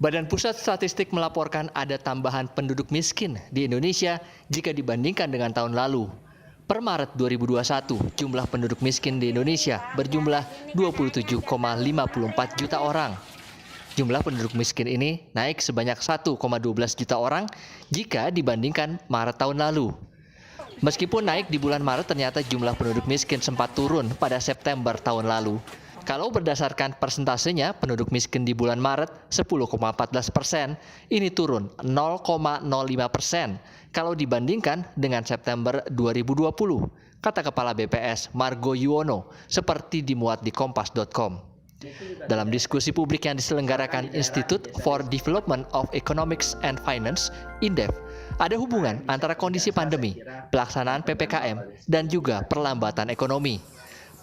Badan Pusat Statistik melaporkan ada tambahan penduduk miskin di Indonesia jika dibandingkan dengan tahun lalu. Per Maret 2021, jumlah penduduk miskin di Indonesia berjumlah 27,54 juta orang. Jumlah penduduk miskin ini naik sebanyak 1,12 juta orang jika dibandingkan Maret tahun lalu. Meskipun naik di bulan Maret, ternyata jumlah penduduk miskin sempat turun pada September tahun lalu. Kalau berdasarkan persentasenya, penduduk miskin di bulan Maret 10,14%, ini turun 0,05% kalau dibandingkan dengan September 2020, kata Kepala BPS Margo Yuwono, seperti dimuat di kompas.com. Dalam diskusi publik yang diselenggarakan Institute for Development of Economics and Finance, INDEF, ada hubungan antara kondisi pandemi, pelaksanaan PPKM, dan juga perlambatan ekonomi.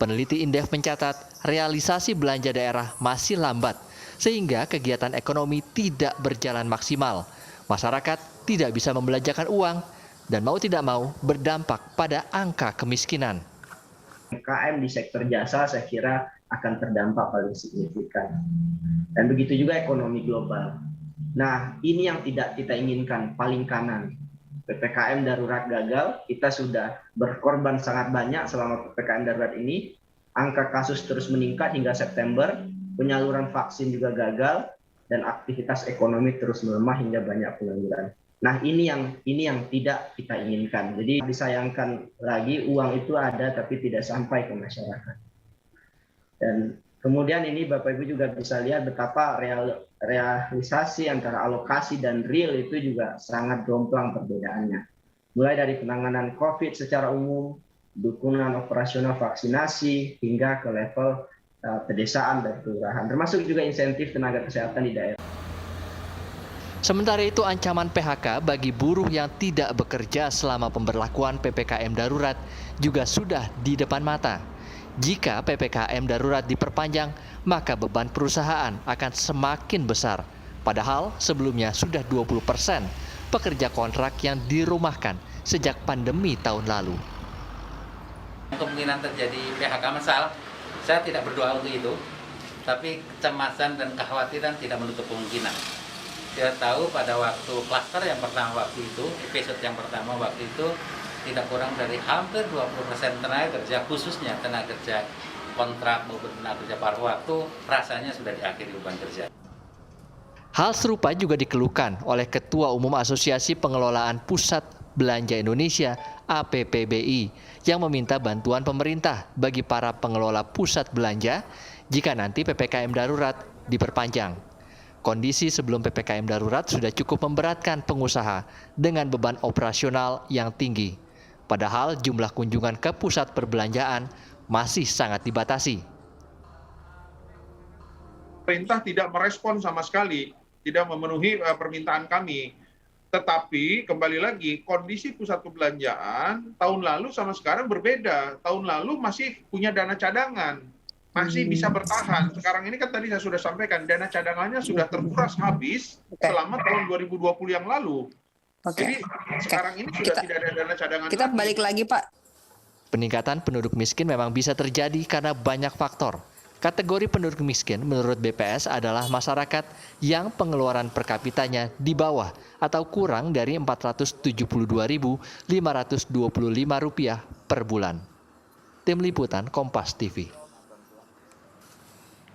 Peneliti INDEF mencatat realisasi belanja daerah masih lambat, sehingga kegiatan ekonomi tidak berjalan maksimal. Masyarakat tidak bisa membelanjakan uang, dan mau tidak mau berdampak pada angka kemiskinan. UMKM di sektor jasa saya kira akan terdampak paling signifikan. Dan begitu juga ekonomi global. Nah, ini yang tidak kita inginkan, paling kanan. PPKM darurat gagal, kita sudah berkorban sangat banyak selama PPKM darurat ini. Angka kasus terus meningkat hingga September, penyaluran vaksin juga gagal, dan aktivitas ekonomi terus melemah hingga banyak pengangguran. Nah, ini yang tidak kita inginkan. Jadi disayangkan lagi uang itu ada tapi tidak sampai ke masyarakat. Dan kemudian ini Bapak Ibu juga bisa lihat betapa realisasi antara alokasi dan real itu juga sangat jomplang perbedaannya. Mulai dari penanganan COVID secara umum, dukungan operasional vaksinasi, hingga ke level pedesaan dan kelurahan, termasuk juga insentif tenaga kesehatan di daerah. Sementara itu, ancaman PHK bagi buruh yang tidak bekerja selama pemberlakuan PPKM darurat juga sudah di depan mata. Jika PPKM darurat diperpanjang, maka beban perusahaan akan semakin besar. Padahal sebelumnya sudah 20% pekerja kontrak yang dirumahkan sejak pandemi tahun lalu. Kemungkinan terjadi PHK massal, saya tidak berdoa untuk itu, tapi kecemasan dan kekhawatiran tidak menutup kemungkinan. Kita tahu pada waktu klaster yang pertama waktu itu, episode yang pertama waktu itu, tidak kurang dari hampir 20% tenaga kerja, khususnya tenaga kerja kontrak maupun tenaga kerja paruh waktu, rasanya sudah diakhiri beban kerja. Hal serupa juga dikeluhkan oleh Ketua Umum Asosiasi Pengelolaan Pusat Belanja Indonesia (APPBI) yang meminta bantuan pemerintah bagi para pengelola pusat belanja jika nanti PPKM darurat diperpanjang. Kondisi sebelum PPKM darurat sudah cukup memberatkan pengusaha dengan beban operasional yang tinggi. Padahal jumlah kunjungan ke pusat perbelanjaan masih sangat dibatasi. Pemerintah tidak merespon sama sekali, tidak memenuhi permintaan kami. Tetapi kembali lagi, kondisi pusat perbelanjaan tahun lalu sama sekarang berbeda. Tahun lalu masih punya dana cadangan, masih bisa bertahan. Sekarang ini kan tadi saya sudah sampaikan, dana cadangannya sudah terkuras habis selama tahun 2020 yang lalu. Jadi sekarang ini sudah tidak ada dana cadangan. Kita balik lagi, Pak. Peningkatan penduduk miskin memang bisa terjadi karena banyak faktor. Kategori penduduk miskin menurut BPS adalah masyarakat yang pengeluaran per kapitanya di bawah atau kurang dari Rp472.525 per bulan. Tim Liputan Kompas TV.